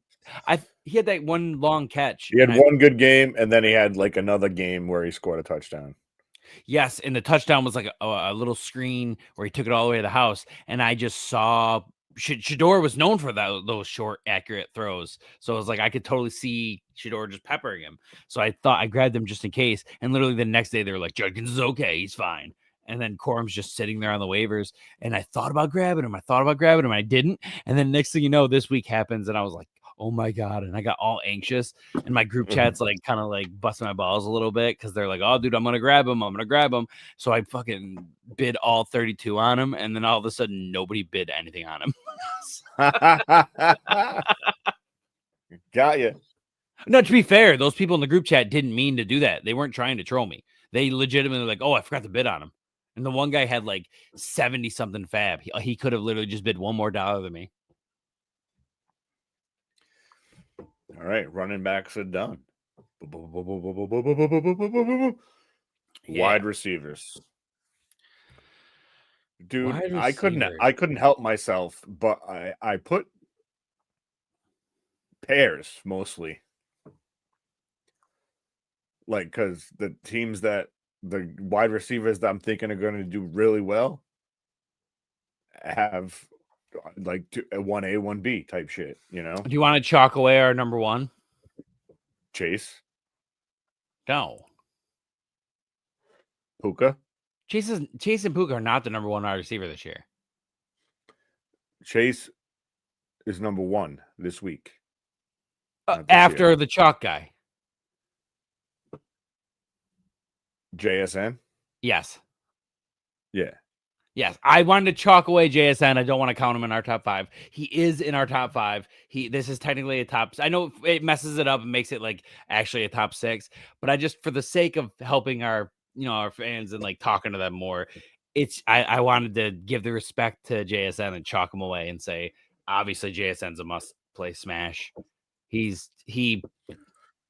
He had that one long catch. He had one good game, and then he had another game where he scored a touchdown. Yes, and the touchdown was like a little screen where he took it all the way to the house, and I just saw Shador was known for those short, accurate throws. So it was like I could totally see Shador just peppering him. So I thought I grabbed him just in case. And literally the next day they were like, Judkins is okay, he's fine. And then Corum's just sitting there on the waivers. And I thought about grabbing him. I didn't. And then next thing you know, this week happens, and I was like, oh my God. And I got all anxious. And my group chat's like kind of like busting my balls a little bit because they're like, oh, dude, I'm going to grab him. So I fucking bid all 32 on him. And then all of a sudden, nobody bid anything on him. Got you. No, to be fair, those people in the group chat didn't mean to do that. They weren't trying to troll me. They legitimately like, oh, I forgot to bid on him. And the one guy had like 70 something fab. He could have literally just bid $1 more than me. All right, running backs are done. Yeah. Wide receivers. Dude, Wide I couldn't help myself, but I put pairs mostly. Like, because the teams that the wide receivers that I'm thinking are going to do really well have like a 1A, 1B type shit, you know? Do you want to chalk away our number one? Chase. No. Puka. Chase and Puka are not the number one wide receiver this year. Chase is number one this week. After the chalk guy. JSN? Yes. Yeah. Yes. I wanted to chalk away JSN. I don't want to count him in our top 5. He is in our top 5. This is technically a top. I know it messes it up and makes it like actually a top 6, but I just, for the sake of helping our, our fans and like talking to them more, I wanted to give the respect to JSN and chalk him away and say, obviously JSN's a must play smash. He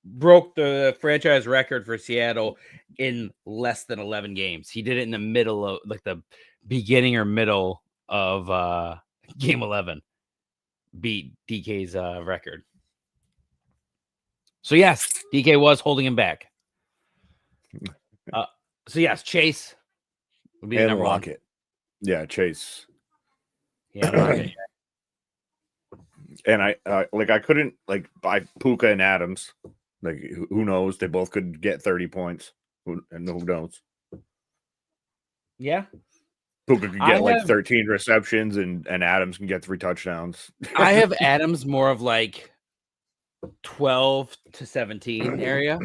broke the franchise record for Seattle in less than 11 games. He did it in the middle of like the beginning or middle of game 11. Beat DK's record. So yes, DK was holding him back. So yes, Chase would be the number one. Yeah, Chase. Yeah, and I couldn't like buy Puka and Adams. Like, who knows? They both could get 30 points. Who knows? Yeah. Puka could get like 13 receptions and Adams can get 3 touchdowns. I have Adams more of like 12 to 17 area.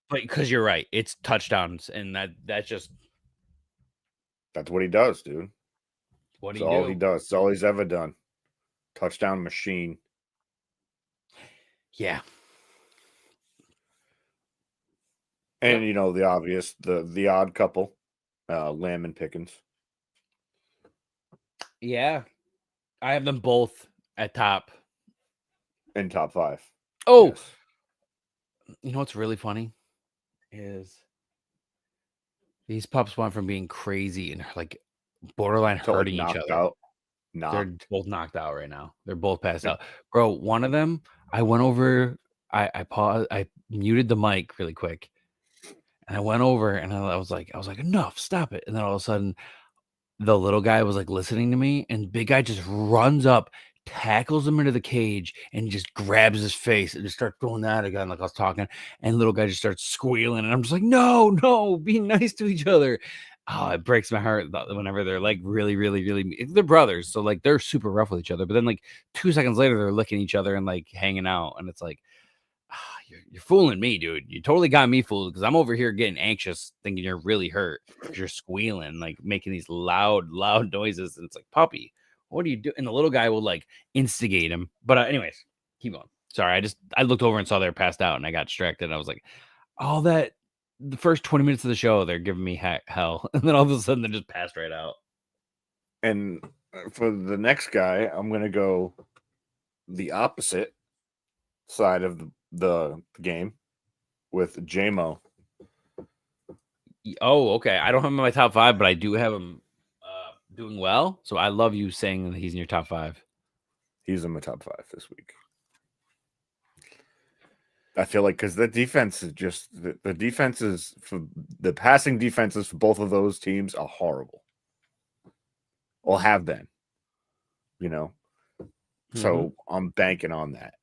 But because you're right, it's touchdowns, and that's what he does, dude. That's all he does. It's all he's ever done. Touchdown machine. Yeah. And the obvious, the odd couple, Lamb and Pickens. Yeah. I have them both at top. In top 5. Oh. Yes. You know what's really funny is these pups went from being crazy and like borderline hurting each other. They're both knocked out right now. They're both passed out. Bro, one of them, I went over, I paused, I muted the mic really quick. And I went over and I was like, enough, stop it. And then all of a sudden, the little guy was like listening to me, and big guy just runs up, tackles him into the cage, and just grabs his face and just starts doing that again, like I was talking. And little guy just starts squealing, and I'm just like, no, be nice to each other. Oh, it breaks my heart whenever they're like really, really, really. They're brothers, so like they're super rough with each other. But then like 2 seconds later, they're licking each other and like hanging out, and it's like, you're fooling me, dude. You totally got me fooled because I'm over here getting anxious, thinking you're really hurt because you're squealing, like making these loud noises. And it's like, puppy, what do you do? And the little guy will like instigate him. But anyways, keep going. Sorry, I looked over and saw they were passed out, and I got distracted. And I was like, all that the first 20 minutes of the show, they're giving me hell, and then all of a sudden they just passed right out. And for the next guy, I'm gonna go the opposite side of the game with JMO. Oh, okay. I don't have him in my top 5, but I do have him doing well. So I love you saying that he's in your top 5. He's in my top 5 this week. I feel like because the defense is just the defenses for the passing defenses for both of those teams are horrible. Or have been, So I'm banking on that.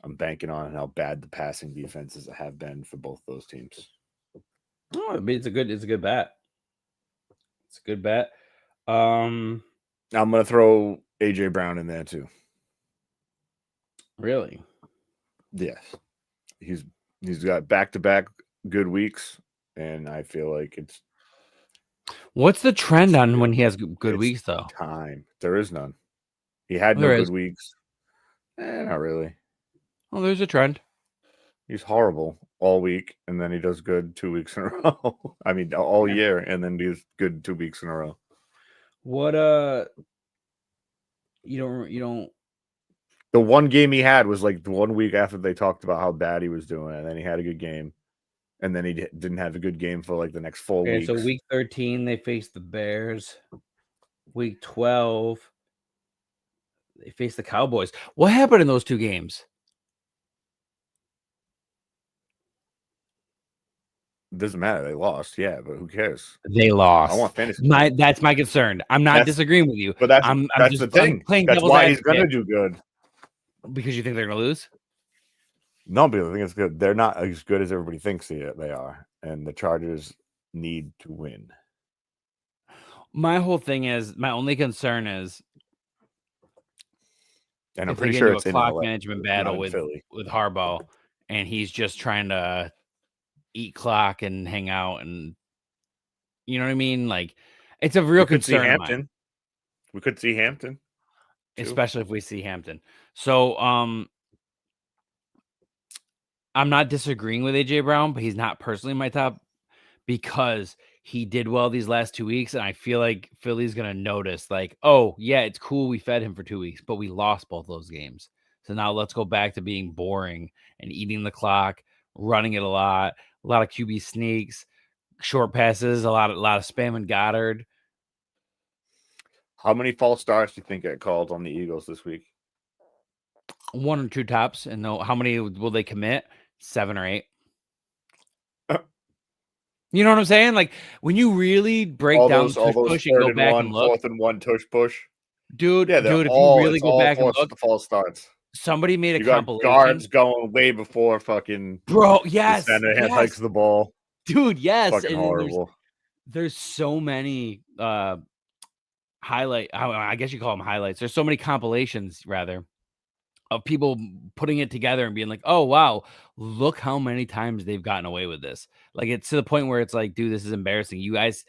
I'm banking on how bad the passing defenses have been for both those teams. Oh, I mean, it's a good bet. It's a good bet. I'm gonna throw AJ Brown in there too. Really? Yes. He's got back-to-back good weeks, and I feel like it's. What's the trend on when he has good weeks, though? Time. There is none. He had no good weeks. Not really. Well, there's a trend. He's horrible all week, and then he does good 2 weeks in a row. I mean, all year, and then he's good 2 weeks in a row. What you don't. The one game he had was like the 1 week after they talked about how bad he was doing, and then he had a good game, and then he didn't have a good game for like the next 4 weeks. So week 13 they faced the Bears. Week 12 they faced the Cowboys. What happened in those 2 games? It doesn't matter. They lost, yeah, but who cares? They lost. I want fantasy. That's my concern. I'm not disagreeing with you, but that's the thing. That's why he's going to do good. Because you think they're going to lose? No, because I think it's good. They're not as good as everybody thinks they are, and the Chargers need to win. My whole thing is, my only concern is, and I'm pretty sure it's a clock management battle with Harbaugh, and he's just trying to eat clock and hang out, and you know what I mean? Like, it's a real concern. Hampton. We could see Hampton, especially if we see Hampton. So, I'm not disagreeing with AJ Brown, but he's not personally my top because he did well these last 2 weeks, and I feel like Philly's gonna notice, like, oh yeah, it's cool we fed him for 2 weeks, but we lost both those games. So now let's go back to being boring and eating the clock, running it a lot of QB sneaks, short passes, a lot of spam and Goddard. How many false starts do you think get called on the Eagles this week? 1 or 2 tops. And how many will they commit? 7 or 8. You know what I'm saying? Like, when you really break down the push and go back and look, 4th and 1 tush push. Dude, if you really go back and look, the false starts. Somebody made a compilation. Guards going way before fucking yes. The center hikes the ball. Dude, yes. Fucking horrible. There's so many I guess you call them highlights. There's so many compilations, rather, of people putting it together and being like, oh, wow, look how many times they've gotten away with this. Like, it's to the point where it's like, dude, this is embarrassing. You guys,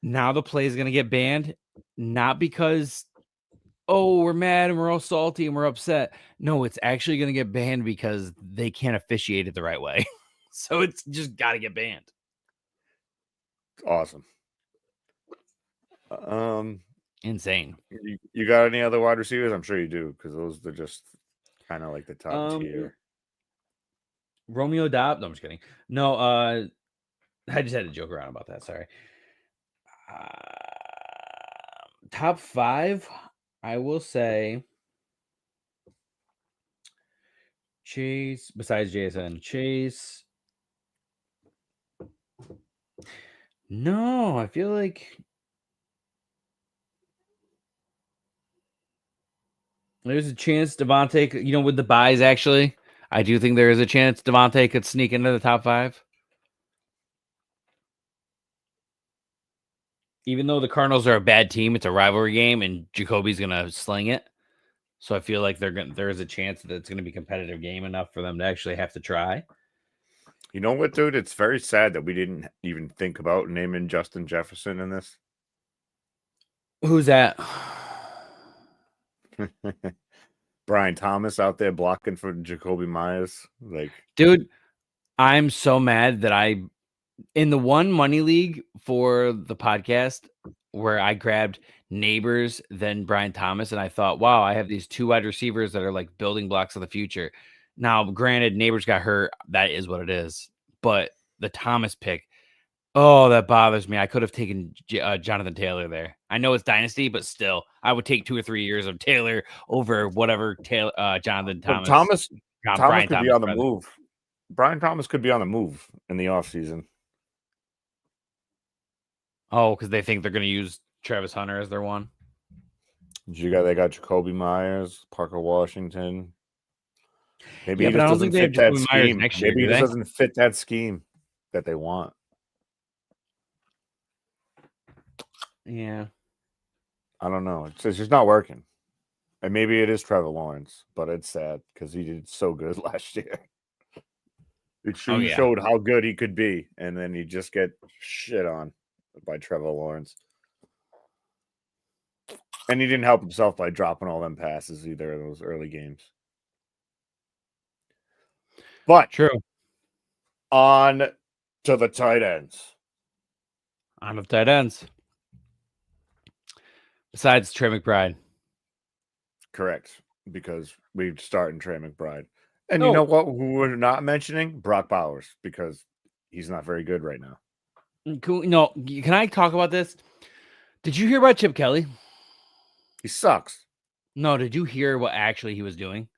now the play is going to get banned, not because, oh, we're mad and we're all salty and we're upset. No, it's actually going to get banned because they can't officiate it the right way. So it's just got to get banned. Awesome. Insane. You got any other wide receivers? I'm sure you do, because those are just kind of like the top tier. Romeo Dobbs. No, I'm just kidding. No, I just had to joke around about that. Sorry. Top 5, I will say Chase, besides JSN, Chase. No, I feel like there's a chance Devontae, with the buys, actually, I do think there is a chance Devontae could sneak into the top 5. Even though the Cardinals are a bad team, it's a rivalry game, and Jacoby's going to sling it. So I feel like there is a chance that it's going to be a competitive game enough for them to actually have to try. You know what, dude? It's very sad that we didn't even think about naming Justin Jefferson in this. Who's that? Brian Thomas out there blocking for Jacoby Myers. Like, dude, I'm so mad that in the one money league for the podcast where I grabbed Neighbors, then Brian Thomas, and I thought, wow, I have these 2 wide receivers that are like building blocks of the future. Now, granted, Neighbors got hurt. That is what it is. But the Thomas pick, oh, that bothers me. I could have taken Jonathan Taylor there. I know it's Dynasty, but still, I would take 2 or 3 years of Taylor over whatever Jonathan Thomas. Thomas could be on the move. Brian Thomas could be on the move in the offseason. Oh, because they think they're going to use Travis Hunter as their one. They got Jacoby Myers, Parker Washington. Maybe Yeah, he but I just don't think doesn't they have fit that Jacoby Myers scheme. next year, Maybe he do just they? doesn't fit that scheme that they want. Yeah. I don't know. It's just not working. And maybe it is Trevor Lawrence, but it's sad because he did so good last year. He showed how good he could be, and then you just get shit on by Trevor Lawrence. And he didn't help himself by dropping all them passes either in those early games. But True. on to the tight ends. On the tight ends. Besides Trey McBride. Correct. Because we're starting Trey McBride. And you know what? Who we're not mentioning? Brock Bowers, because he's not very good right now. No, can I talk about this? Did you hear about Chip Kelly? He sucks. No, did you hear what actually he was doing?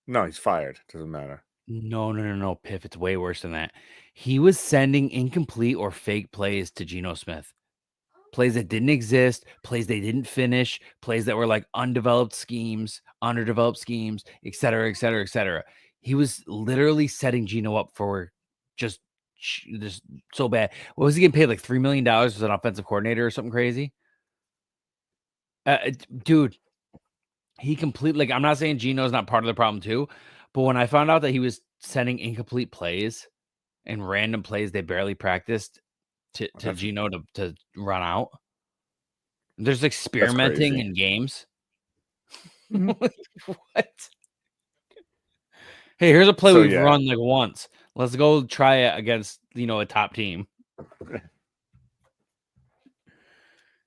No, he's fired. Doesn't matter. No, Piff. It's way worse than that. He was sending incomplete or fake plays to Geno Smith. Plays that didn't exist, plays they didn't finish, plays that were like underdeveloped schemes, et cetera. He was literally setting Geno up for just so bad. What was he getting paid? Like $3 million as an offensive coordinator or something crazy? Dude, he completely, like, I'm not saying Geno's not part of the problem too, but when I found out that he was sending incomplete plays and random plays they barely practiced to Geno to run out, there's experimenting in games. What? Hey, here's a play we've run like once. Let's go try it against, a top team.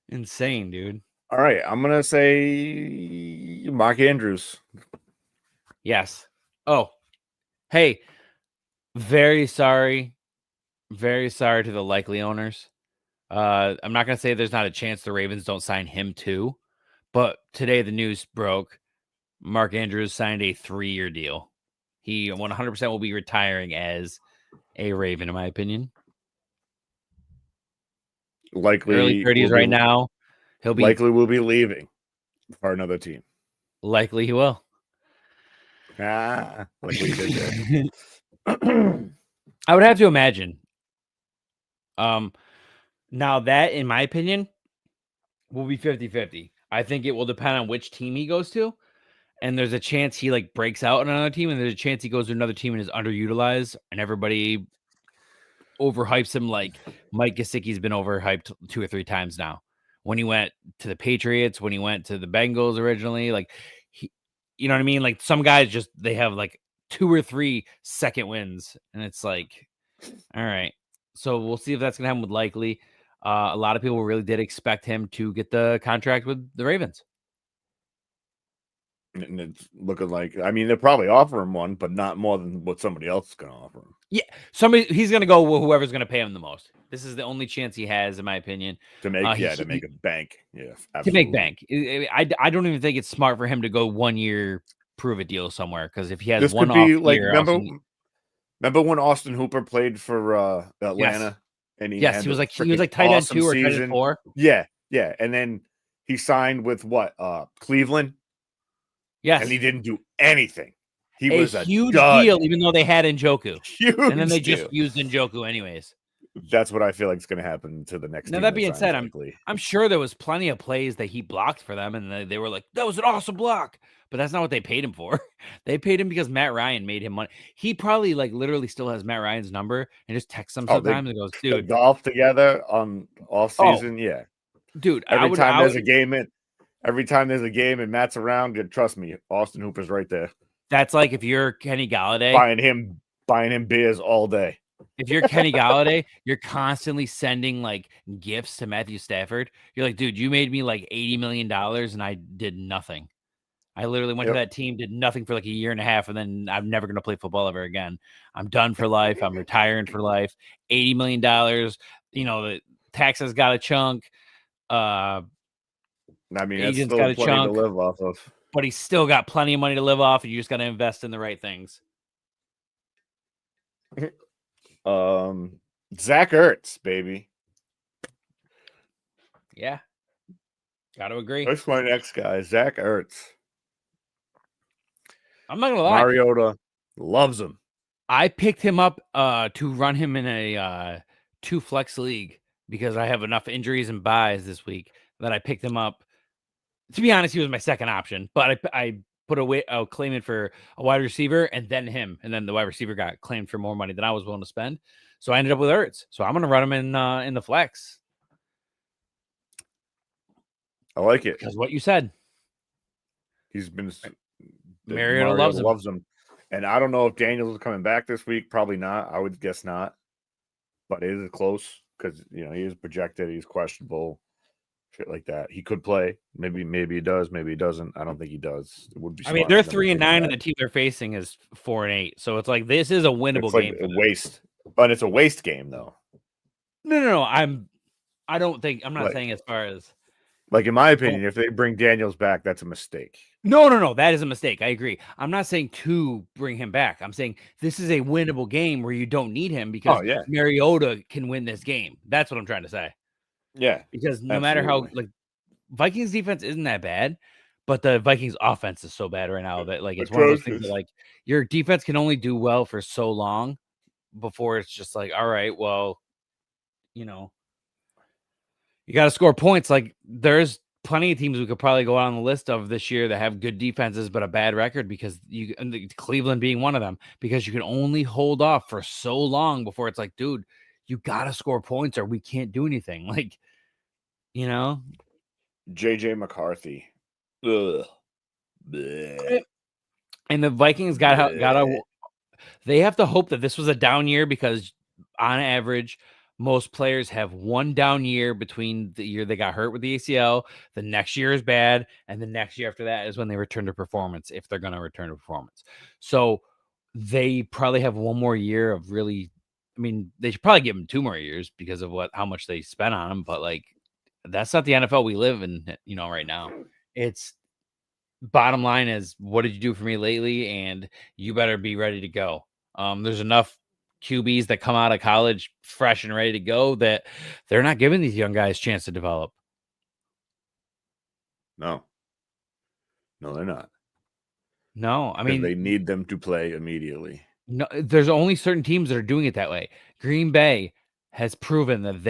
Insane, dude. All right, I'm going to say Mark Andrews. Yes. Oh, hey, very sorry to the likely owners. I'm not going to say there's not a chance the Ravens don't sign him too, but today the news broke. Mark Andrews signed a 3-year deal. He 100% will be retiring as a Raven, in my opinion. Likely early 30s right now. He'll be will be leaving for another team. Likely he will. Like we did there. I would have to imagine. Now that, in my opinion, will be 50-50. I think it will depend on which team he goes to. And there's a chance he like breaks out on another team, and there's a chance he goes to another team and is underutilized, and everybody overhypes him like Mike Gesicki's been overhyped 2 or 3 times now. When he went to the Patriots, when he went to the Bengals originally, like you know what I mean? Like some guys just they have like 2 or 3 second wins, and it's like, all right. So we'll see if that's gonna happen with Likely. A lot of people really did expect him to get the contract with the Ravens. And it's looking like, I mean, they'll probably offer him one, but not more than what somebody else is going to offer him. Yeah, he's going to go with whoever's going to pay him the most. This is the only chance he has, in my opinion, to make to make a bank. Yeah, absolutely. To make bank. I don't even think it's smart for him to go 1 year prove a deal somewhere, because if he has one off year, remember when Austin Hooper played for Atlanta? Yes. And he was like tight end 2 or tight end 4. Yeah, and then he signed with Cleveland. Yes. And he didn't do anything. He was a huge dud. deal, even though they had Njoku. Huge and then they just used Njoku anyways. That's what I feel like is going to happen to the next. Now, that being said, I'm sure there was plenty of plays that he blocked for them, and they were like, that was an awesome block. But that's not what they paid him for. They paid him because Matt Ryan made him money. He probably literally still has Matt Ryan's number and just texts him sometimes and goes, dude. Golf together on off season, yeah. Dude, every time there's a game and Matt's around, trust me, Austin Hooper's right there. That's like if you're Kenny Galladay. Buying him beers all day. If you're Kenny Galladay, you're constantly sending like gifts to Matthew Stafford. You're like, dude, you made me like $80 million and I did nothing. I literally went to that team, did nothing for like a year and a half, and then I'm never going to play football ever again. I'm done for life. I'm retiring for life. $80 million. The taxes got a chunk. I mean, that's agent's still got a plenty chunk to live off of. But he's still got plenty of money to live off, and you just got to invest in the right things. Zach Ertz, baby. Yeah. Got to agree. That's my next guy, Zach Ertz. I'm not gonna lie. Mariota loves him. I picked him up to run him in a 2-flex league because I have enough injuries and buys this week that I picked him up. To be honest, he was my second option, but I put a claim in for a wide receiver and then him, and then the wide receiver got claimed for more money than I was willing to spend. So I ended up with Ertz. So I'm gonna run him in the flex. I like it because what you said. He's been Mariota loves him. And I don't know if Daniels is coming back this week. Probably not. I would guess not. But it is close because he is projected. He's questionable. Shit like that. He could play. Maybe he does. Maybe he doesn't. I don't think he does. It would be. I mean, they're 3-9, and the team they're facing is 4-8. So it's like this is a winnable game. A waste, but it's a waste game though. No. I'm not saying as far as. Like, in my opinion, if they bring Daniels back, that's a mistake. No. That is a mistake. I agree. I'm not saying to bring him back. I'm saying this is a winnable game where you don't need him because Mariota can win this game. That's what I'm trying to say. Yeah. Because no matter how, Vikings defense isn't that bad, but the Vikings offense is so bad right now that, it's one of those things that, your defense can only do well for so long before it's just like, all right, well, you got to score points. There's plenty of teams we could probably go on the list of this year that have good defenses but a bad record because Cleveland being one of them, because you can only hold off for so long before it's like, dude, you got to score points or we can't do anything. JJ McCarthy. Ugh. Bleh. And the Vikings they have to hope that this was a down year because on average, most players have one down year between the year they got hurt with the ACL. The next year is bad. And the next year after that is when they return to performance, if they're going to return to performance. So they probably have one more year of really, they should probably give them 2 more years because of how much they spent on them. But that's not the NFL we live in, right now. It's bottom line is, what did you do for me lately? And you better be ready to go. There's enough QBs that come out of college fresh and ready to go that they're not giving these young guys a chance to develop. No, they're not. No, they need them to play immediately. No, there's only certain teams that are doing it that way. Green Bay has proven that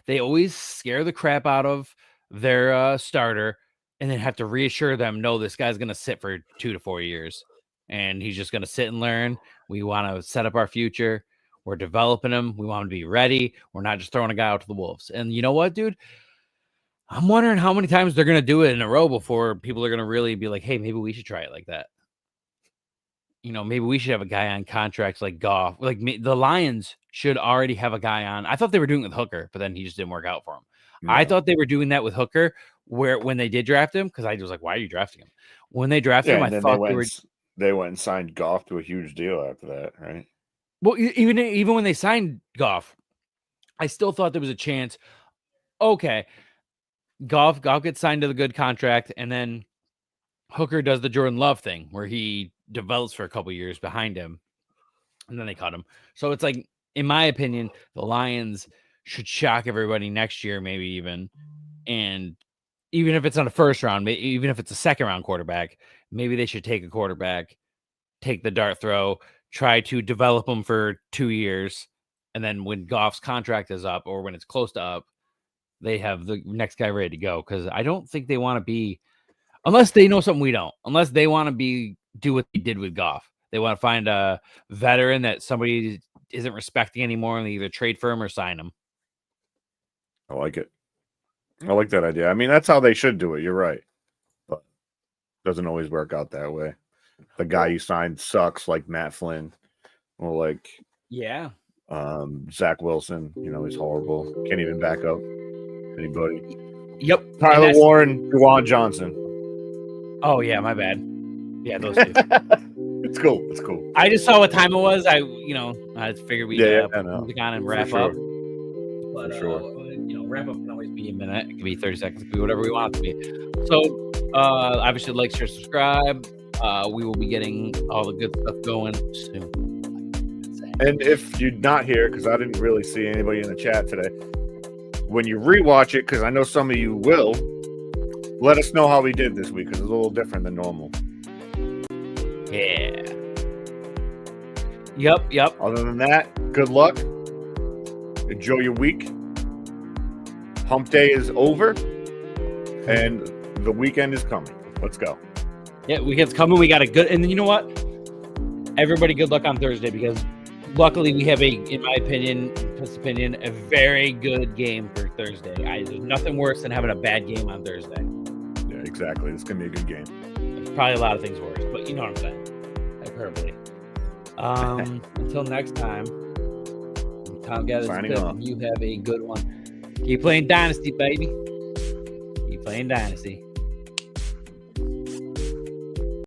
they always scare the crap out of their starter and then have to reassure them, no, this guy's going to sit for 2 to 4 years and he's just going to sit and learn. We want to set up our future. We're developing him. We want him to be ready. We're not just throwing a guy out to the wolves. And you know what, dude? I'm wondering how many times they're going to do it in a row before people are going to really be like, hey, maybe we should try it like that. Maybe we should have a guy on contracts like Goff. The Lions should already have a guy on. I thought they were doing it with Hooker, but then he just didn't work out for him. No. I thought they were doing that with Hooker when they did draft him, because I was like, why are you drafting him? When they drafted him, I thought they went and signed Goff to a huge deal after that, right? Well, even when they signed Goff, I still thought there was a chance. Okay, Goff gets signed to the good contract, and then Hooker does the Jordan Love thing where he develops for a couple years behind him, and then they cut him. So it's like, in my opinion, the Lions should shock everybody next year, maybe even. And even if it's on a first round, even if it's a second round quarterback, maybe they should take a quarterback, take the dart throw, try to develop them for 2 years. And then when Goff's contract is up or when it's close to up, they have the next guy ready to go. Because I don't think they want to be, unless they know something we don't, unless they want to do what they did with Goff. They want to find a veteran that somebody isn't respecting anymore and they either trade for him or sign him. I like it. I like that idea. That's how they should do it. You're right. But it doesn't always work out that way. The guy you signed sucks, like Matt Flynn. Or Zach Wilson. He's horrible. Can't even back up anybody. Yep. Tyler Warren, Juwan Johnson. Oh, yeah, my bad. Yeah, those two. It's cool. I just saw what time it was. I figured we'd put music on and wrap up. But, for sure. Wrap up can always be a minute. It can be 30 seconds. It can be whatever we want it to be. So, obviously, like, share, subscribe. We will be getting all the good stuff going soon. And if you're not here, because I didn't really see anybody in the chat today, when you rewatch it, because I know some of you will, let us know how we did this week, because it's a little different than normal. Yeah. Yep. Other than that, good luck. Enjoy your week. Hump day is over, and the weekend is coming. Let's go. Yeah, weekend's coming. We got a good, and then you know what? Everybody, good luck on Thursday, because luckily we have in my opinion, a very good game for Thursday. There's nothing worse than having a bad game on Thursday. Yeah, exactly. It's gonna be a good game. There's probably a lot of things worse, but you know what I'm saying. Hyperbole. Until next time, Tom Gathers, you have a good one. Keep playing Dynasty, baby. Keep playing Dynasty.